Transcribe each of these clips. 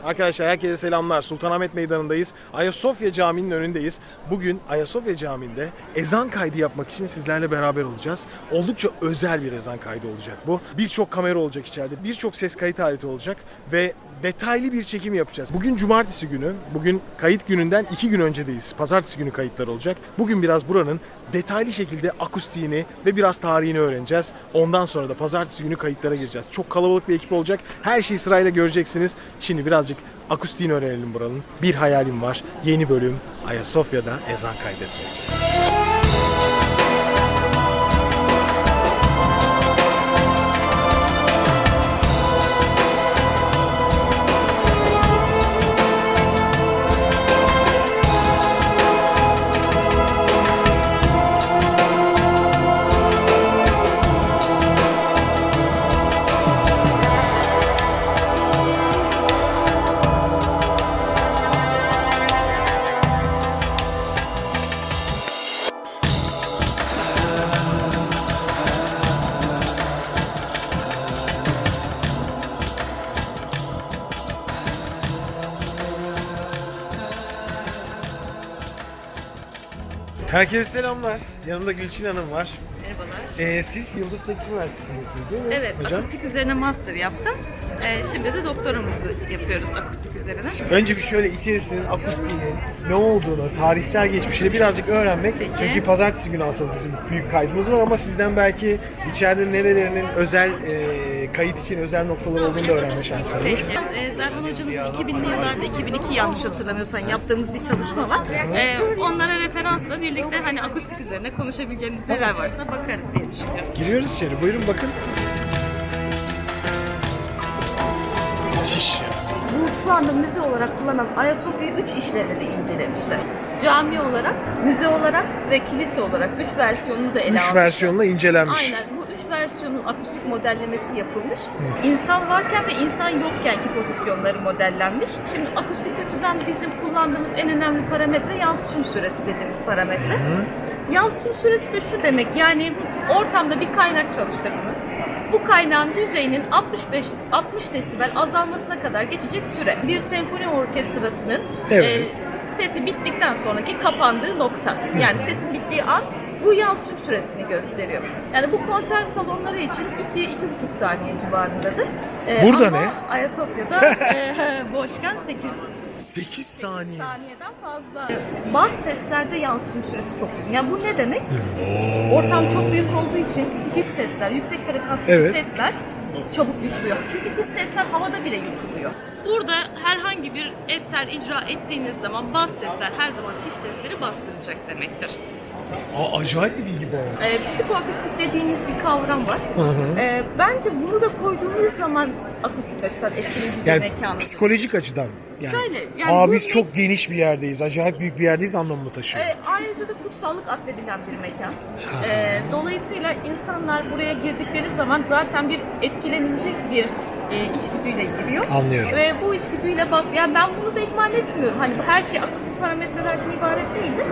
Arkadaşlar herkese selamlar. Sultanahmet Meydanı'ndayız. Ayasofya Camii'nin önündeyiz. Bugün Ayasofya Camii'nde ezan kaydı yapmak için sizlerle beraber olacağız. Oldukça özel bir ezan kaydı olacak bu. Birçok kamera olacak içeride. Birçok ses kayıt aleti olacak ve detaylı bir çekim yapacağız. Bugün cumartesi günü. Bugün kayıt gününden 2 gün öncedeyiz. Pazartesi günü kayıtlar olacak. Bugün biraz buranın detaylı şekilde akustiğini ve biraz tarihini öğreneceğiz. Ondan sonra da pazartesi günü kayıtlara gireceğiz. Çok kalabalık bir ekip olacak. Her şeyi sırayla göreceksiniz. Şimdi birazcık akustiğini öğrenelim buranın. Bir hayalim var. Yeni bölüm Ayasofya'da ezan kaydetmek. Herkese selamlar. Yanımda Gülçin Hanım var. Merhabalar. Siz Yıldız Teknik Üniversitesi'ndesiniz değil mi? Evet, hocam? akustik üzerine master yaptım. Şimdi de doktoramızı yapıyoruz akustik üzerine. Önce bir şöyle içerisinin akustiğinin ne olduğunu, tarihsel geçmişini birazcık öğrenmek. Peki. Çünkü pazartesi günü aslında bizim büyük kaydımız var ama sizden belki içeride nerelerinin özel kayıt için özel noktalar olduğunu da öğrenme şansı olur. Peki. Zerhan hocamızın 2000'li yıllarda, 2002 yanlış hatırlamıyorsan yaptığımız bir çalışma var. Onlara referansla birlikte hani akustik üzerine konuşabileceğimiz neler varsa bakarız diye düşünüyorum. Giriyoruz içeri. Buyurun bakın. Bu şu anda müze olarak kullanılan Ayasofya'yı 3 işlevle de incelemişler. Cami olarak, müze olarak ve kilise olarak 3 versiyonunu da ele 3 almışlar. versiyonla incelenmiş. Aynen. Bu 3 versiyonun akustik modellemesi yapılmış. İnsan varken ve insan yokkenki pozisyonları modellenmiş. Şimdi akustik açıdan bizim kullandığımız en önemli parametre yansıtım süresi dediğimiz parametre. Yansıtım süresi de şu demek, yani ortamda bir kaynak çalıştırdınız. Bu kaynağın düzeyinin 60 desibel azalmasına kadar geçecek süre. Bir senfoni orkestrasının Evet. sesi bittikten sonraki kapandığı nokta. Yani sesin bittiği an bu yansıtım süresini gösteriyor. Yani bu konser salonları için 2-2,5 saniye civarındadır. Burada ama ne? Ayasofya'da boşken 8 saniye. saniyeden fazla. Bazı seslerde yansıtım süresi çok uzun. Yani bu ne demek? Ortam çok büyük olduğu için tiz sesler, yüksek frekanslı Evet. sesler çabuk yutuluyor. Çünkü tiz sesler havada bile yutuluyor. Burada herhangi bir eser icra ettiğiniz zaman bas sesler her zaman tiz sesleri bastıracak demektir. Acayip bir bilgi bu arada. Psikoakustik dediğimiz bir kavram var. Hı hı. Bence bunu da koyduğumuz zaman akustik açıdan etkileyici bir Yani mekan. psikolojik açıdan. Yani, Şöyle, yani bu biz çok geniş bir yerdeyiz, acayip büyük bir yerdeyiz anlamını taşıyor. Ayrıca da kutsallık atfedilen bir mekan. Dolayısıyla insanlar buraya girdikleri zaman zaten bir etkilenilecek bir içgüdüyle giriyor. Anlıyorum. Ve bu içgüdüyle bak, yani ben bunu da ihmal etmiyorum. Hani her şey akustik parametrelerden ibaret değildir.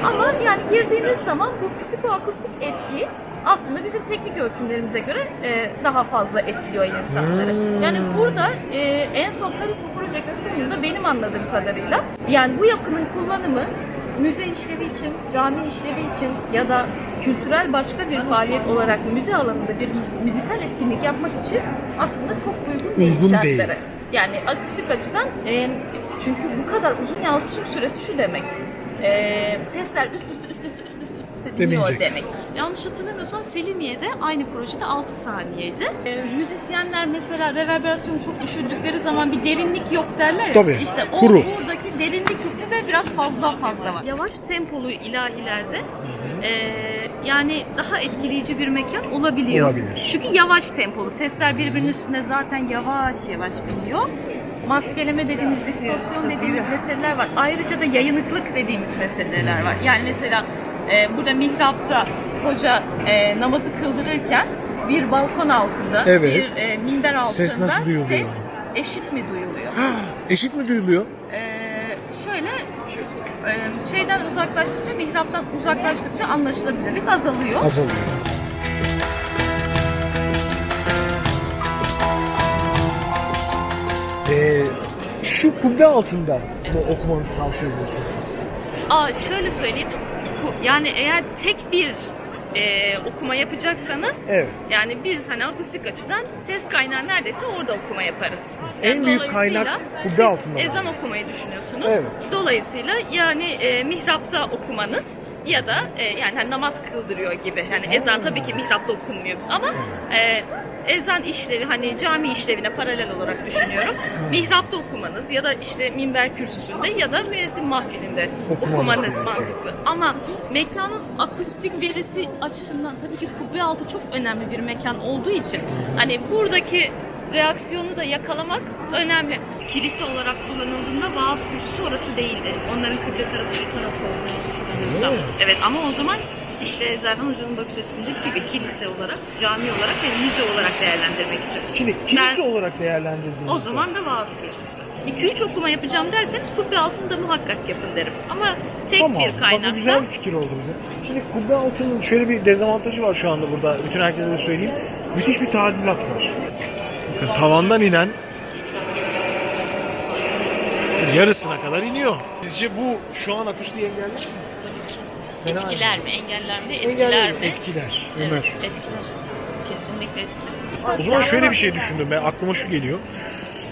Ama yani girdiğiniz zaman bu psikoakustik etkiyi aslında bizim teknik ölçümlerimize göre daha fazla etkiliyor insanları. Yani burada en son karizma projeksiyonunda benim anladığım kadarıyla yani bu yapının kullanımı müze işlevi için, cami işlevi için ya da kültürel başka bir faaliyet olarak müze alanında bir müzikal etkinlik yapmak için aslında çok uygun değil şartlara. Değil. Yani akustik açıdan çünkü bu kadar uzun yansıtım süresi şu demek. Sesler üst üste dinliyor demek. Yanlış hatırlamıyorsam Selimiye'de aynı projede 6 saniyeydi. Müzisyenler mesela reverberasyonu çok düşürdükleri zaman bir derinlik yok derler ya. Tabii, İşte kuru. buradaki derinlik hissi de biraz fazla var. Yavaş tempolu ilahilerde yani daha etkileyici bir mekan olabiliyor. Olabilir. Çünkü yavaş tempolu. Sesler birbirinin üstüne zaten yavaş yavaş biniyor. Maskeleme dediğimiz, distorsiyon dediğimiz meseleler var. Ayrıca da yayınıklık dediğimiz meseleler var. Yani mesela burada mihrapta hoca namazı kıldırırken bir balkon altında, Evet. bir minder altında Ses nasıl duyuluyor? ses eşit mi duyuluyor? Eşit mi duyuluyor? Şöyle şeyden uzaklaştıkça, mihraptan uzaklaştıkça anlaşılabilirlik azalıyor. Azalıyor. şu kubbe altında mı okumanızı tavsiye ediyorsunuz siz? Şöyle söyleyeyim. Yani eğer tek bir okuma yapacaksanız, Evet. yani biz hani akustik açıdan ses kaynağı neredeyse orada okuma yaparız. En büyük dolayısıyla kaynak kubbe siz altında. ezan okumayı düşünüyorsunuz. Evet. Dolayısıyla yani mihrapta okumanız ya da yani hani namaz kıldırıyor gibi. Yani ezan tabii ki mihrapta okunmuyor ama ezan işlevi, hani cami işlevine paralel olarak düşünüyorum. Mihrapta okumanız ya da işte minber kürsüsünde ya da müezzin mahfilinde okumanız mantıklı. Ama mekanın akustik verisi açısından tabii ki kubbe altı çok önemli bir mekan olduğu için hani buradaki reaksiyonu da yakalamak önemli. Kilise olarak kullanıldığında vaaz kürsüsü orası değildi. Onların kıble tarafı şu taraf olduğunu. Evet, ama o zaman işte Zerdan Hoca'nın bakış açısındaki gibi kilise olarak, cami olarak ve müze olarak değerlendirmek için. Şimdi kilise olarak değerlendirdiğinizde. O zaman da vaaz kürsüsü. 2-3 okuma yapacağım derseniz kubbe altında muhakkak yapın derim. Ama tek bir kaynakta. Bak, bu güzel bir fikir oldu bize. Şimdi kubbe altının şöyle bir dezavantajı var şu anda burada. Bütün herkese de söyleyeyim. Müthiş bir tadilat var. Bakın tavandan inen yarısına kadar iniyor. Sizce bu şu an akustiği engeller mi? Etkiler mi, engeller mi, etkiler Engeller mi? Etkiler. Evet, etkiler. Kesinlikle etkiler. O zaman şöyle bir şey düşündüm ben. Aklıma şu geliyor.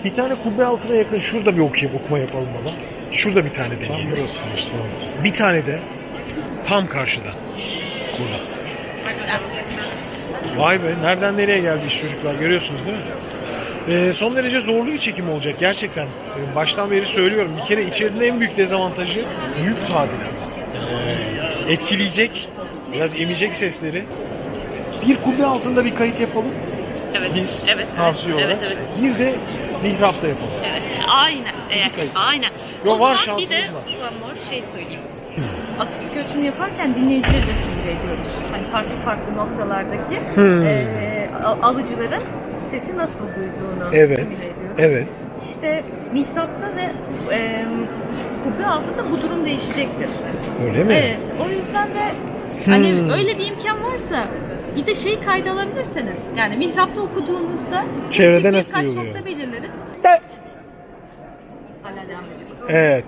Bir tane kubbe altına yakın şurada bir okuma yapalım baba. Şurada bir tane deneyelim. Burası işte, evet. Bir tane de tam karşıda. Burada. Vay be, nereden nereye geldi iş çocuklar, görüyorsunuz değil mi? Son derece zorlu bir çekim olacak gerçekten. Baştan beri söylüyorum. Bir kere içerinin en büyük dezavantajı büyük tadilat. Etkileyecek, biraz emecek sesleri. Bir kubbe altında bir kayıt yapalım. Evet, Biz evet, tavsiye olarak. evet. Bir de mihrapta yapalım. Evet, aynen. Aynen. Yo, O var, zaman bir de şansımız var. one more şey söyleyeyim. Akustik ölçüm yaparken dinleyicileri de simüle ediyoruz. Hani farklı noktalardaki alıcıların sesi nasıl duyduğunu Evet, simüle ediyoruz. evet. İşte mihrapta ve kubbe altında bu durum değişecektir. Öyle mi? Evet. O yüzden de hani öyle bir imkan varsa bir de şey kayda alabilirseniz, yani mihrapta okuduğunuzda Çevrede nasıl birkaç duyuluyor? nokta belirleriz. Hala devam ediyor. Evet.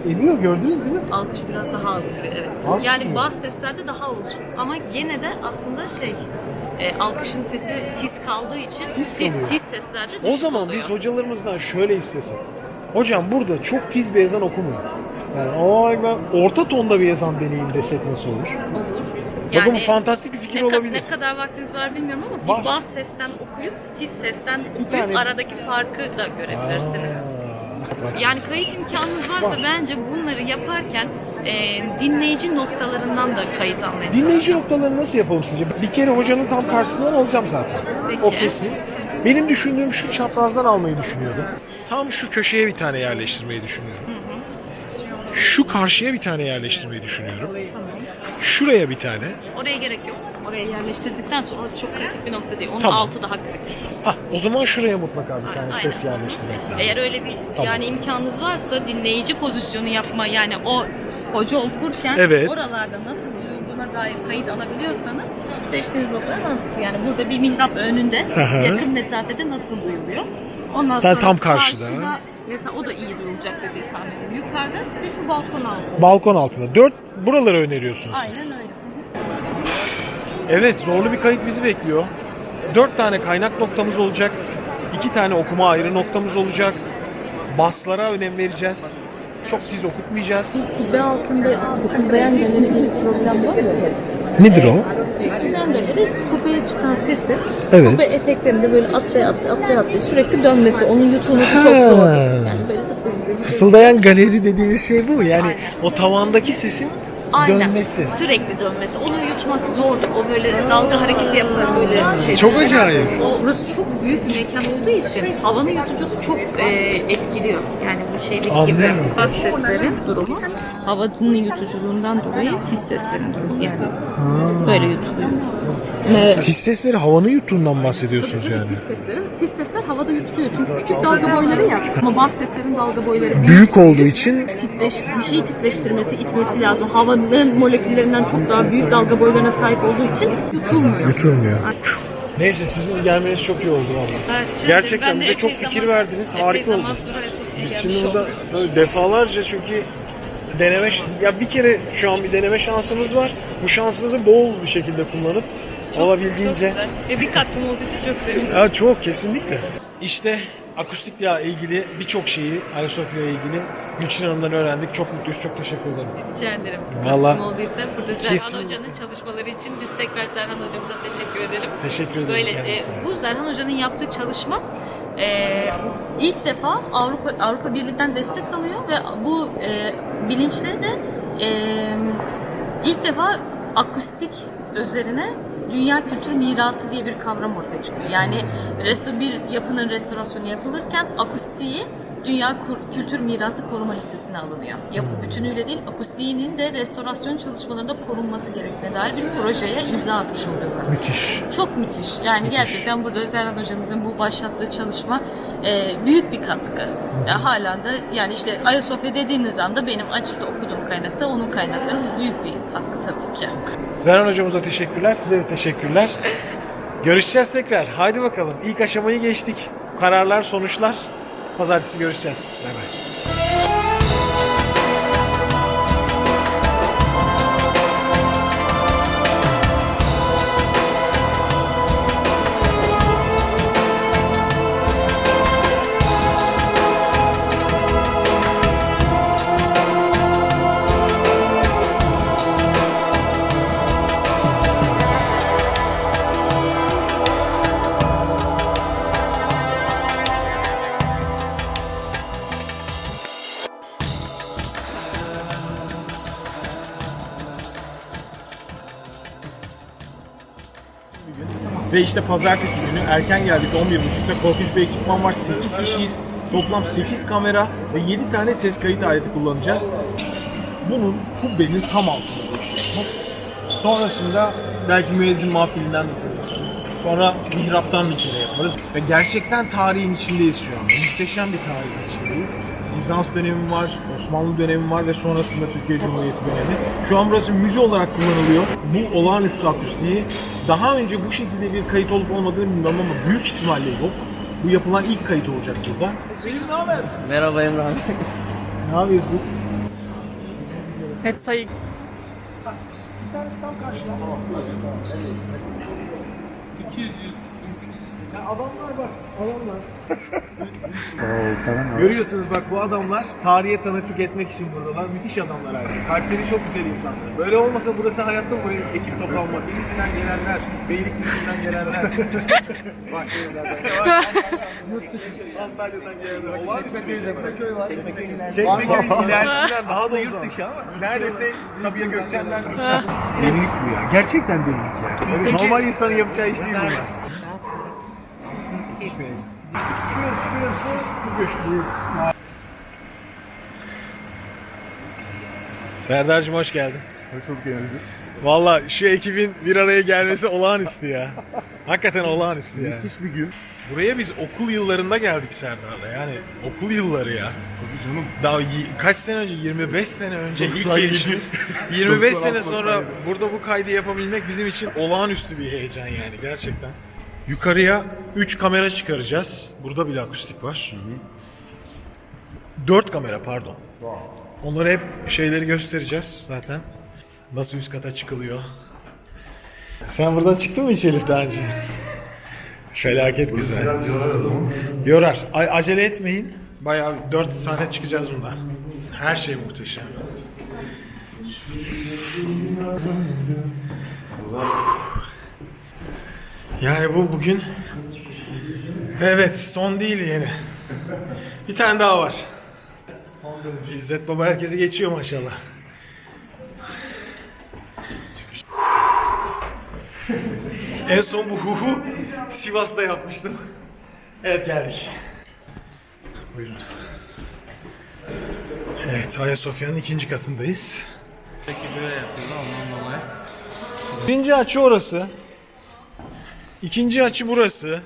Emiyor, gördünüz değil mi? Alkış biraz daha az sürüyor, evet. Az Yani sürüyor. bazı seslerde daha uzun ama gene de aslında alkışın sesi tiz kaldığı için Tiz kalıyor. tiz seslerde O düşük zaman oluyor. biz hocalarımızdan şöyle istesek. Hocam burada çok tiz bir ezan okumuyor. Yani ben orta tonda bir ezan deneyim desek nasıl olur? Olur. Bakın bu fantastik bir fikir olabilir. Ne kadar vaktiniz var bilmiyorum ama Var. bir bas sesten okuyup tiz sesten okuyup tane- aradaki farkı da görebilirsiniz. Yani kayıt imkanınız varsa bence bunları yaparken dinleyici noktalarından da kayıt almaya Dinleyici çalışın. noktalarını nasıl yapalım sizce? Bir kere hocanın tam karşısından alacağım zaten. Peki. O kesin. Benim düşündüğüm şu çaprazdan almayı düşünüyordum. Tam şu köşeye bir tane yerleştirmeyi düşünüyorum. Şu karşıya bir tane yerleştirmeyi düşünüyorum. Şuraya bir tane. Oraya gerek yok. Oraya yerleştirdikten sonra orası çok kritik bir nokta değil. Onun Tamam. altı daha kritik. O zaman şuraya mutlaka bir tane Aynen. ses yerleştirmek lazım. Eğer öyle bir yani imkanınız varsa dinleyici pozisyonu yapma, yani o hoca okurken Evet. oralarda nasıl duyulduğuna dair kayıt alabiliyorsanız seçtiğiniz noktalar mantıklı. Yani burada bir mihrap önünde hı. yakın mesafede nasıl duyuluyor? Ondan Yani sonra tam karşıda. mesela o da iyi duyulacak diye tahmin ediyorum. Yukarıda bir de şu balkon altı. Balkon altında. 4 buraları öneriyorsunuz siz. Aynen öyle. Evet, zorlu bir kayıt bizi bekliyor. 4 tane kaynak noktamız olacak. 2 tane okuma ayrı noktamız olacak. Baslara önem vereceğiz. Çok tiz okutmayacağız. Kubbe altında fısıldayan galeri bir program var ya. Nedir o? İsimden beri kubbeye çıkan sesi Evet. kubbe eteklerinde böyle atlaya sürekli dönmesi, onun yutulması çok Ha. zor. Yani böyle zıplı zıplı. Fısıldayan galeri dediğiniz şey bu. Yani o tavandaki sesin dönmesi. Sürekli dönmesi. Onu yutmak zordur. O böyle dalga hareketi yapar böyle şey. Çok acayip. Burası çok büyük bir mekan olduğu için havanın yutucusu çok etkiliyor. Yani bu şeydeki gibi Anlıyorum. bas seslerin durumu havanın yutuculuğundan dolayı tiz seslerin durumu. Yani böyle yutuluyor. Tiz sesleri havanın yuttuğundan bahsediyorsunuz yani. Tiz sesler havada yutuluyor. Çünkü küçük dalga boyları ya. Ama bas seslerin dalga boyları büyük. Büyük olduğu için Bir şeyi titreştirmesi, itmesi lazım. Havanın moleküllerinden çok daha büyük dalga boylarına sahip olduğu için yutulmuyor. yutulmuyor. Neyse sizin gelmeniz çok iyi oldu valla. Evet, Gerçekten bize çok fikir verdiniz. Harika oldu. Biz şimdi burada tabii defalarca çünkü ya bir kere şu an bir deneme şansımız var. Bu şansımızı bol bir şekilde kullanıp olabildiğince. Çok güzel. Ve bir katkım olduysa çok sevindim. Ya çok kesinlikle. İşte akustikle ilgili birçok şeyi Ayasofya ile ilgili Gülçin Hanım'dan öğrendik. Çok mutluyuz. Çok teşekkür ederim. Rica ederim. Vallahi Katkım olduysa burada Zerhan kesin. Hoca'nın çalışmaları için biz tekrar Zerhan Hocamıza teşekkür edelim. Teşekkür ederim Böyle kendisine. bu Zerhan Hoca'nın yaptığı çalışma ilk defa Avrupa Birliği'nden destek alıyor ve bu bilinçle de ilk defa akustik üzerine Dünya Kültür Mirası diye bir kavram ortaya çıkıyor. Yani bir yapının restorasyonu yapılırken akustiği Dünya Kültür Mirası koruma listesine alınıyor. Yapı bütünüyle değil, akustiğinin de restorasyon çalışmalarında korunması gerektiğine dair bir projeye imza atmış oluyorlar. Müthiş. Çok müthiş. Yani gerçekten burada Zerhan Hocamızın bu başlattığı çalışma büyük bir katkı. Hala da yani işte Ayasofya dediğiniz anda benim açıp da okuduğum kaynakta onun kaynakları büyük bir katkı tabii ki. Zerhan hocamıza teşekkürler. Size de teşekkürler. Görüşeceğiz tekrar. Haydi bakalım. İlk aşamayı geçtik. Kararlar, sonuçlar. Pazartesi görüşeceğiz. Bay bay. Ve işte pazartesi günü erken geldik 11.30'da korkunç bir ekipman var. 8 kişiyiz. Toplam 8 kamera ve 7 tane ses kayıt aleti kullanacağız. Bunun kubbenin tam altında bu iş yapmak. Sonrasında belki müezzin mahfilinden bir kere yaparız. Sonra mihraptan bir kere yaparız. Ve gerçekten tarihin içindeyiz şu an. Muhteşem bir tarihin içindeyiz. Bizans dönemi var, Osmanlı dönemi var ve sonrasında Türkiye Cumhuriyeti dönemi. Şu an burası müze olarak kullanılıyor. Bu olağanüstü akustiği daha önce bu şekilde bir kayıt olup olmadığını bilmiyorum ama büyük ihtimalle yok. Bu yapılan ilk kayıt olacak burada. Selim ne haber? Merhaba Emrah. Ne yapıyorsun? Evet sayı. Bir tanesi tam karşıda. 200. Ya adamlar bak, adamlar. Görüyorsunuz bak bu adamlar tarihe tanıklık etmek için buradalar. Müthiş adamlar abi. Kalpleri çok güzel insanlar. Böyle olmasa burası hayatta buraya ekip toplanması. İzmir'den gelenler, Beylikdüzü'nden gelenler. Bak yurt dışı, Antalya'dan gelenler. Olağanüstü bir şey. Çekmeköy'ün ilerisinden daha da yurt dışı ama. Neredeyse Sabiha Gökçen'den delilik bu ya. Gerçekten delilik ya. Normal insanın yapacağı iş değil bu ya. Şurası bu köşk. Serdar'cığım hoş geldin. Hoş bulduk Emir'cim. Valla şu ekibin bir araya gelmesi olağanüstü ya. Hakikaten olağanüstü ya. Müthiş bir gün. Buraya biz okul yıllarında geldik Serdar'la. Yani okul yılları ya. Tabii canım. Daha kaç sene önce? 25 sene önce ilk 97. gelişimiz. 25 sene 96 sonra sahibi. burada bu kaydı yapabilmek bizim için olağanüstü bir heyecan yani gerçekten. Yukarıya 3 kamera çıkaracağız. Burada bile akustik var. 4 kamera pardon. Onları hep şeyleri göstereceğiz zaten. Nasıl üst kata çıkılıyor. Sen buradan çıktın mı hiç Elif daha önce? Felaket güzel. Biraz yorar adamı. Yorar. Acele etmeyin. Bayağı 4 sahne çıkacağız bundan. Her şey muhteşem. Yani bu bugün evet son değil yine. Bir tane daha var. İzzet Baba herkesi geçiyor maşallah. En son bu huhu Sivas'ta yapmıştım. Evet geldik. Buyurun. Evet Ayasofya'nın ikinci katındayız. Peki böyle yapıyoruz ondan dolayı. Birinci açı orası. İkinci açı burası.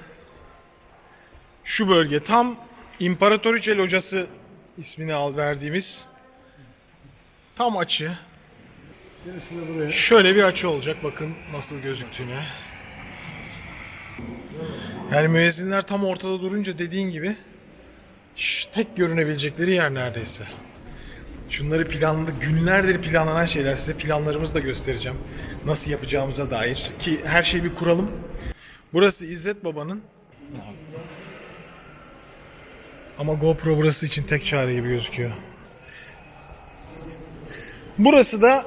Şu bölge tam İmparatoriçe Locası ismini verdiğimiz tam açı. Şöyle bir açı olacak bakın nasıl gözüktüğüne. Yani müezzinler tam ortada durunca dediğin gibi tek görünebilecekleri yer neredeyse. Şunları günlerdir planlanan şeyler. Size planlarımızı da göstereceğim. Nasıl yapacağımıza dair. Ki her şeyi bir kuralım. Burası İzzet Baba'nın. Ama GoPro burası için tek çare gibi gözüküyor. Burası da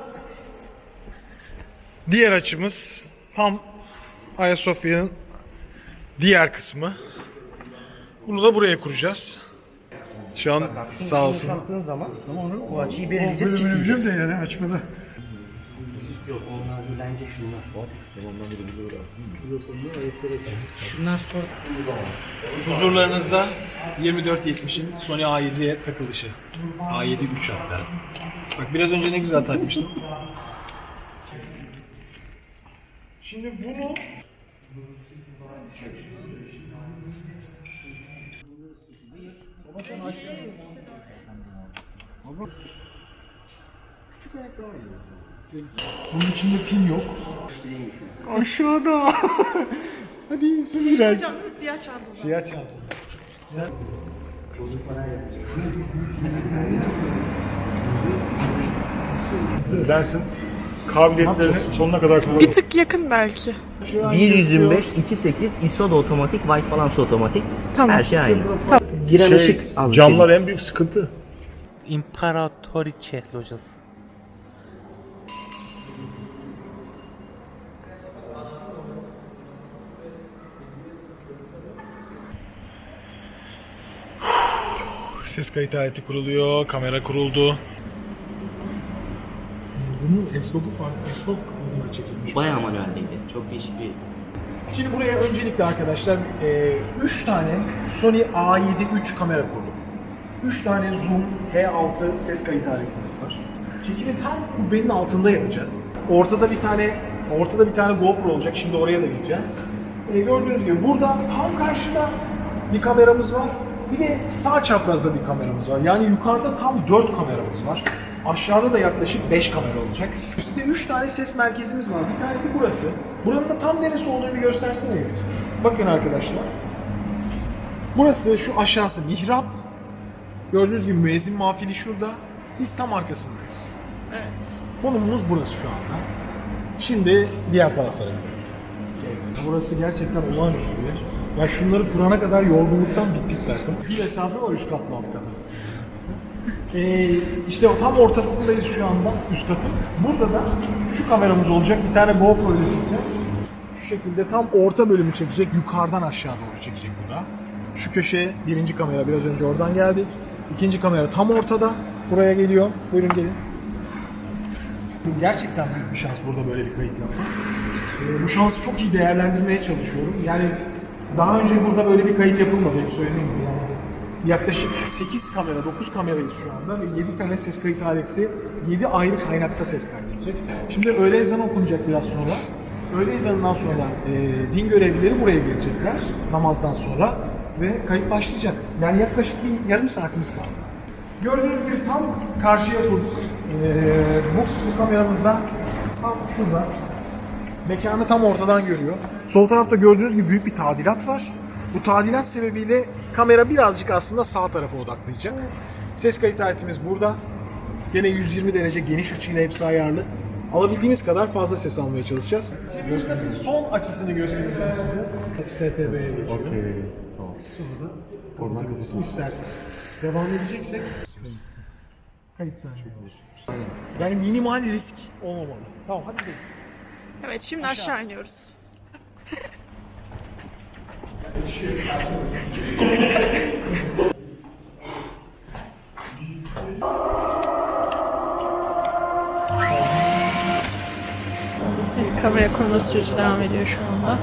diğer açımız. Tam Ayasofya'nın diğer kısmı. Bunu da buraya kuracağız. Şu an sağ olsun. Yaptığın zaman o açıyı belirleyeceğiz, kilitleyeceğiz. de yani açmadı. Yok onlar bence şunlar. Şunlar sonra Huzurlarınızda 2470'in Sony A7'ye takılışı. A7 3 hatta. Bak biraz önce ne güzel takmıştım. Şimdi bunu bunun içinde pin yok. Aşağıda. Hadi insin birazcık. Siyah çantam. Siyah çanta. Dersin kabiliyetlerini sonuna kadar kullanın. Bir tık yakın belki. 1.125, 2.8, ISO da otomatik, white balance otomatik. Tamam. Her şey aynı. Giren ışık az. Camlar en büyük sıkıntı. İmparatoriçe locası. Ses kayıt aleti kuruluyor, kamera kuruldu. Bunun S-Log'u farklı, S-Log moduna çekilmiş. Bayağı manueldeydi. Çok değişik bir. Şimdi buraya öncelikle arkadaşlar 3 tane Sony A7 III kamera kurduk. 3 tane Zoom H6 ses kayıt aletimiz var. Çekimi tam kubbenin altında yapacağız. Ortada bir tane GoPro olacak. Şimdi oraya da gideceğiz. Gördüğünüz gibi burada tam karşıda bir kameramız var. Bir de sağ çaprazda bir kameramız var. Yani yukarıda tam 4 kameramız var. Aşağıda da yaklaşık 5 kamera olacak. Üstte 3 tane ses merkezimiz var. Bir tanesi burası. Buranın da tam neresi olduğunu bir göstersene Elif. Bakın arkadaşlar. Burası şu aşağısı mihrap. Gördüğünüz gibi müezzin mafili şurada. Biz tam arkasındayız. Evet. Konumumuz burası şu anda. Şimdi diğer taraflara gidelim. Burası gerçekten olağanüstü bir yer. Ya şunları kurana kadar yorgunluktan bittik zaten. Bir mesafe var üst katla alt kat arasında. İşte tam ortasındayız şu anda üst katın. Burada da şu kameramız olacak. Bir tane GoPro ile çekeceğiz. Şu şekilde tam orta bölümü çekecek. Yukarıdan aşağı doğru çekecek bu da. Şu köşeye birinci kamera, biraz önce oradan geldik. İkinci kamera tam ortada. Buraya geliyor. Buyurun gelin. Gerçekten büyük bir şans burada böyle bir kayıt yapmak. Bu şansı çok iyi değerlendirmeye çalışıyorum. Yani daha önce burada böyle bir kayıt yapılmadı. Hep söylediğim gibi yani. Yaklaşık 8 kamera, 9 kamerayız şu anda ve 7 tane ses kayıt aleti, 7 ayrı kaynakta ses kaydedecek. Şimdi öğle ezanı okunacak biraz sonra. Öğle ezanından sonra din görevlileri buraya gelecekler namazdan sonra ve kayıt başlayacak. Yani yaklaşık bir yarım saatimiz kaldı. Gördüğünüz gibi tam karşıya kurduk. Bu kameramızda tam şurada. Mekanı tam ortadan görüyor. Sol tarafta gördüğünüz gibi büyük bir tadilat var. Bu tadilat sebebiyle kamera birazcık aslında sağ tarafa odaklayacak. Ses kayıt aletimiz burada. Gene 120 derece geniş açıyla hepsi ayarlı. Alabildiğimiz kadar fazla ses almaya çalışacağız. Şimdi üst katın son açısını göstereceğim size. STB'ye geçiyor. Okey. Tamam. Sonra istersen. Devam edeceksek kayıt sahibi. Yani minimal risk olmamalı. Tamam hadi gidelim. Evet şimdi aşağı iniyoruz. Evet, kamera kurma süreci devam ediyor şu anda.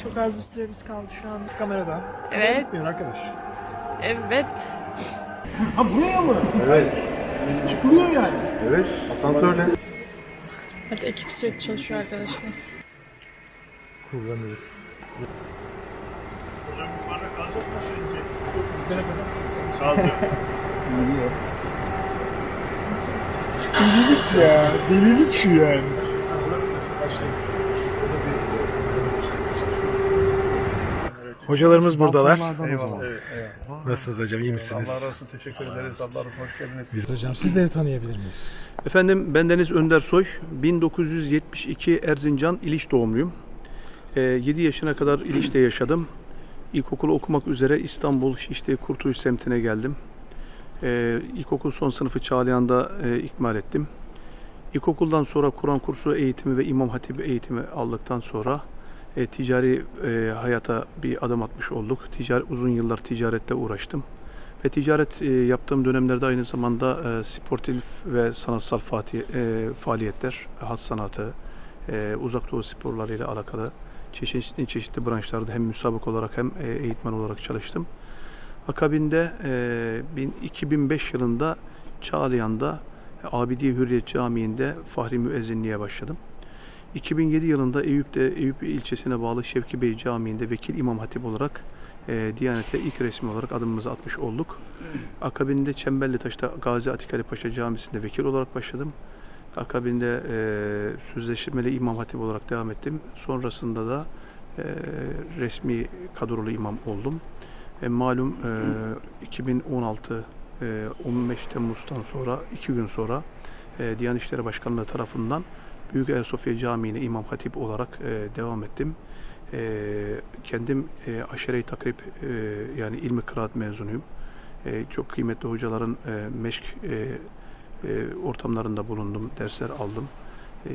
Çok az bir süremiz kaldı şu anda. Kamerada. Evet. Gitmeyin arkadaş. Evet. Ha buraya mı? Evet. Çıkılıyor yani. Evet, asansörle. Evet, ekip sürekli çalışıyor arkadaşlar. Kullanırız. Hocam yukarıda kalacak mı şey inecek? Bitene kadar. Kalacak. Delilik ya. Delilik şu yani. Hocalarımız buradalar. Eyvallah. Nasılsınız hocam? İyi Allah misiniz? razı olsun. Teşekkür ederiz. Allah razı olsun. Hoş geldiniz. Biz hocam sizleri tanıyabilir miyiz? Efendim bendeniz Önder Soy. 1972 Erzincan İliç doğumluyum. 7 yaşına kadar İliç'te yaşadım. İlkokulu okumak üzere İstanbul Şişli Kurtuluş semtine geldim. İlkokul son sınıfı Çağlayan'da ikmal ettim. İlkokuldan sonra Kur'an kursu eğitimi ve İmam Hatip eğitimi aldıktan sonra ticari hayata bir adım atmış olduk. Uzun yıllar ticaretle uğraştım. Ve ticaret yaptığım dönemlerde aynı zamanda sportif ve sanatsal faaliyetler, hat sanatı, uzak doğu sporlarıyla alakalı çeşitli branşlarda hem müsabık olarak hem eğitmen olarak çalıştım. Akabinde 2005 yılında Çağlayan'da Abidiye Hürriyet Camii'nde fahri müezzinliğe başladım. 2007 yılında Eyüp ilçesine bağlı Şevki Bey Camii'nde vekil İmam Hatip olarak Diyanet'e ilk resmi olarak adımımızı atmış olduk. Akabinde Çemberlitaş'ta Gazi Atik Ali Paşa Camisi'nde vekil olarak başladım. Akabinde sözleşmeli İmam Hatip olarak devam ettim. Sonrasında da resmi kadrolu imam oldum. Malum 2016 15 Temmuz'dan sonra 2 gün sonra Diyanet İşleri Başkanlığı tarafından Büyük Ayasofya Camii'ne İmam Hatip olarak devam ettim. Kendim aşere-i takrib yani ilmi kıraat mezunuyum. Çok kıymetli hocaların meşk ortamlarında bulundum, dersler aldım.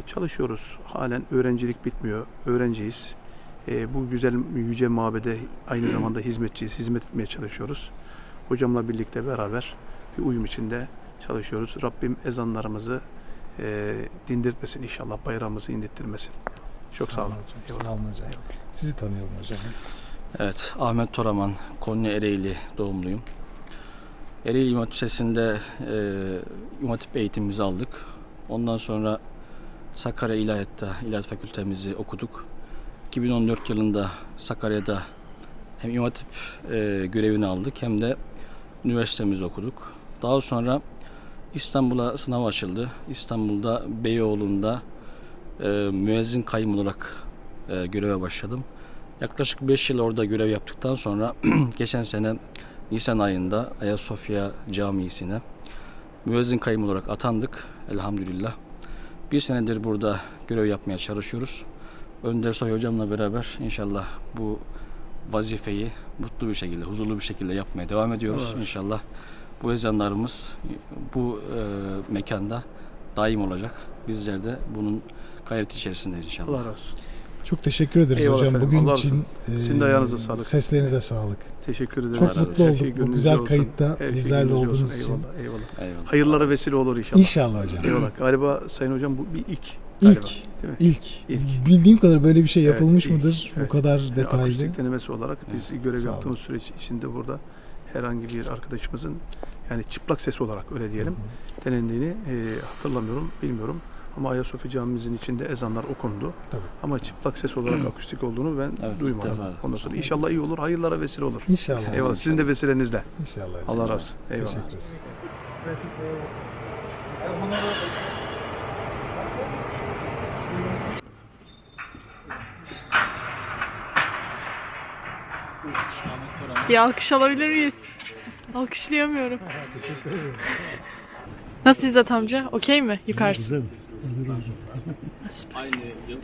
Çalışıyoruz. Halen öğrencilik bitmiyor. Öğrenciyiz. Bu güzel yüce mabede aynı zamanda hizmetçiyiz. Hizmet etmeye çalışıyoruz. Hocamla birlikte beraber bir uyum içinde çalışıyoruz. Rabbim ezanlarımızı dindirtmesin inşallah. Bayrağımızı indirtmesin. Çok sağ olun. Hocam. Sağ olun hocam. Sizi tanıyalım hocam. Evet, Ahmet Toraman, Konya Ereğli doğumluyum. Ereğli İmam Hatip Lisesi'nde İmam Hatip eğitimimizi aldık. Ondan sonra Sakarya İlahiyat Fakültemizi okuduk. 2014 yılında Sakarya'da hem İmam Hatip görevini aldık hem de üniversitemizi okuduk. Daha sonra İstanbul'a sınav açıldı. İstanbul'da Beyoğlu'nda müezzin kayyım olarak göreve başladım. Yaklaşık 5 yıl orada görev yaptıktan sonra geçen sene Nisan ayında Ayasofya Camii'sine müezzin kayyım olarak atandık elhamdülillah. Bir senedir burada görev yapmaya çalışıyoruz. Önder Soy hocamla beraber inşallah bu vazifeyi mutlu bir şekilde, huzurlu bir şekilde yapmaya devam ediyoruz. Evet. İnşallah bu ezanlarımız bu mekanda daim olacak. Bizler de bunun gayreti içerisindeyiz inşallah. Allah razı olsun. Çok teşekkür ederiz Eyvallah hocam. efendim. Bugün Allah için sizin de ayağınıza sağlık. Seslerinize sağlık. Teşekkür ederim. Çok mutlu Her olduk şey bu gönlünüzce güzel olsun. kayıtta Her şey bizlerle gönlünüzce olduğunuz olsun. için. Eyvallah, eyvallah. Eyvallah. Hayırlara vesile olur inşallah. İnşallah hocam. Eyvallah. Galiba Sayın Hocam bu bir ilk. Galiba, değil mi? İlk. Bildiğim kadar böyle bir şey yapılmış Evet, mıdır? evet. Bu kadar detaylı. Akustik denemesi olarak biz görev Sağ yaptığımız süreç içinde burada herhangi bir arkadaşımızın yani çıplak ses olarak öyle diyelim denendiğini hatırlamıyorum, bilmiyorum. Ama Ayasofya Camimizin içinde ezanlar okundu. Tabii. Ama çıplak ses olarak akustik olduğunu ben Evet, duymadım. ilk defa. Ondan sonra inşallah iyi olur, hayırlara vesile olur. İnşallah. Eyvallah. Sizin de vesilenizle. İnşallah hocam. Allah razı olsun. Eyvallah. Teşekkür ederiz. Bir alkış alabilir miyiz? Alkışlayamıyorum. Nasıl İzzet amca? Okey mi yukarısı? Aynı yıl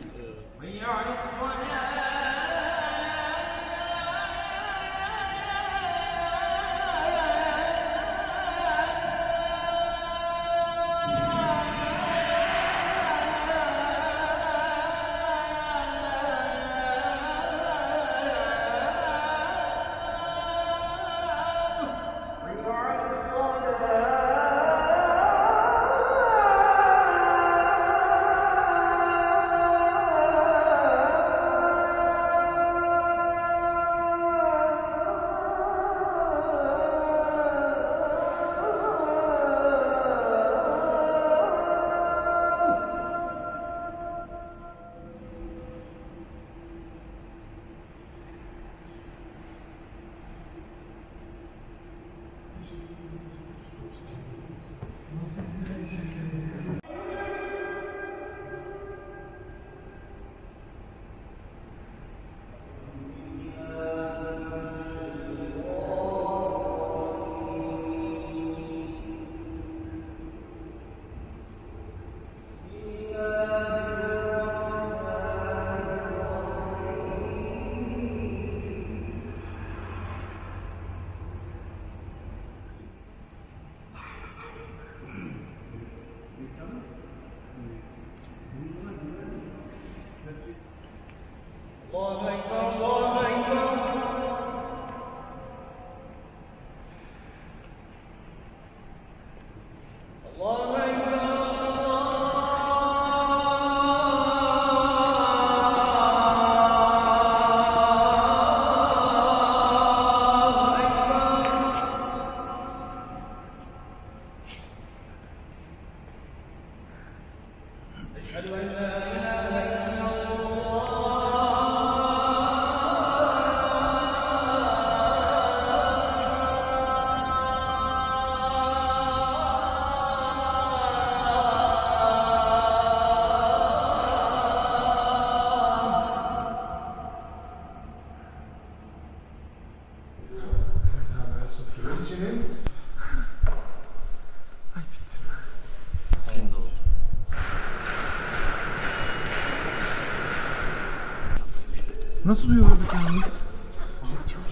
Nasıl duyuyordu kendini?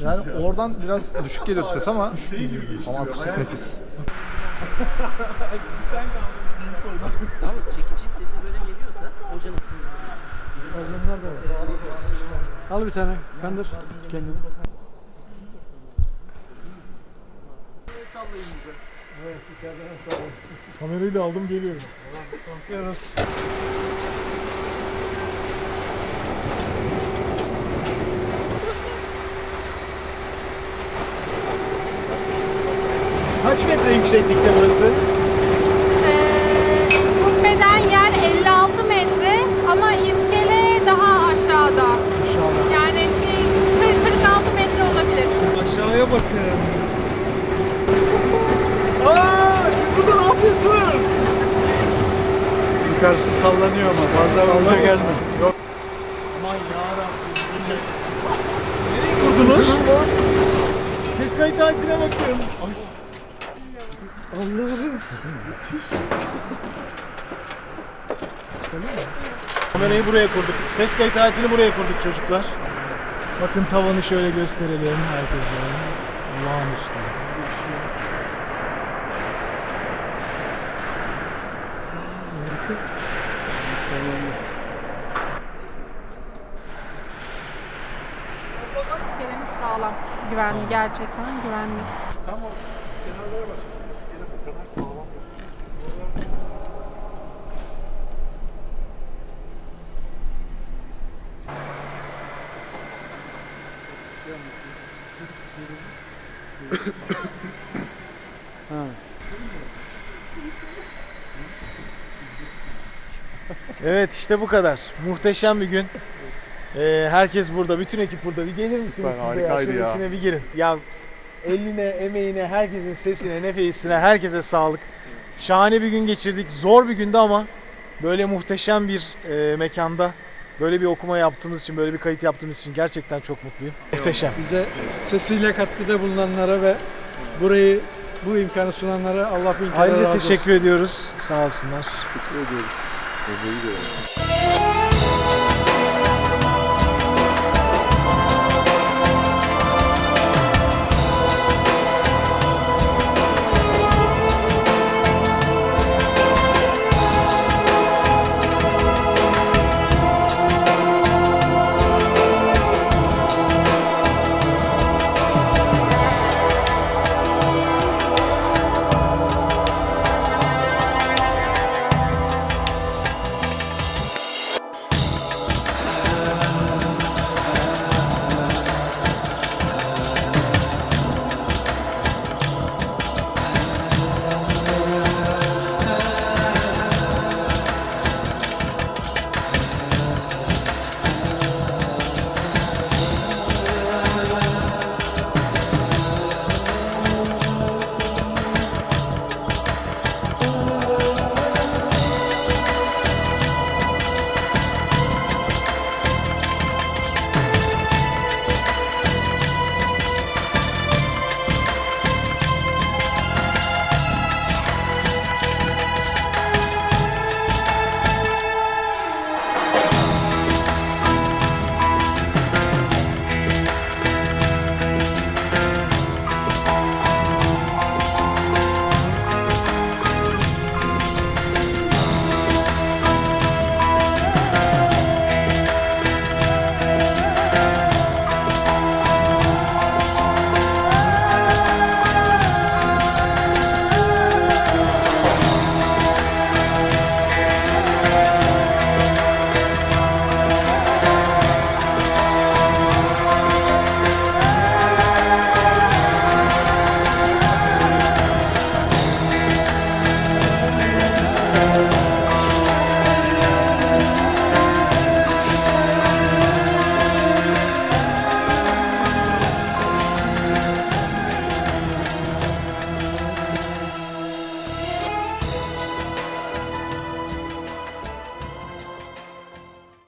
Yani oradan biraz düşük geliyordu ses ama ama akustik nefis. Yalnız çekici sesi böyle geliyorsa hocanın... Al bir tane, kandır kendini. Evet, içeriden sallayın. Kamerayı da aldım, geliyorum. Bakıyoruz. Kaç metre yükseklikte burası? Kubbeden yer 56 metre ama iskele daha aşağıda. Aşağıda. Yani bir 40-46 metre olabilir. Aşağıya bakın. Aa, siz burada ne yapıyorsunuz? Yukarısı sallanıyor ama fazla uca gelme. Yok. Aman yarabbim, millet. Nereye kurdunuz? Ses kayıt aletine bakın. Ay. Allah'ım. Müthiş. Kamerayı buraya kurduk. Ses kayıt aletini buraya kurduk çocuklar. Bakın tavanı şöyle gösterelim herkese. Olağanüstü. İskelemiz sağlam. Güvenli, gerçekten güvenli. Tamam. Kenarlara basın. İskele bu kadar sağlam. Evet, işte bu kadar. Muhteşem bir gün. Herkes burada, bütün ekip burada. Bir gelir misiniz siz de harikaydı Şöyle ya. içine bir girin. Ya eline, emeğine, herkesin sesine, nefesine, herkese sağlık. Şahane bir gün geçirdik. Zor bir gündü ama böyle muhteşem bir mekanda böyle bir okuma yaptığımız için, böyle bir kayıt yaptığımız için gerçekten çok mutluyum. Muhteşem. Bize sesiyle katkıda bulunanlara ve burayı, bu imkanı sunanlara Allah bin kere razı Ayrıca olsun. teşekkür ediyoruz. Sağ olsunlar. Teşekkür ediyoruz.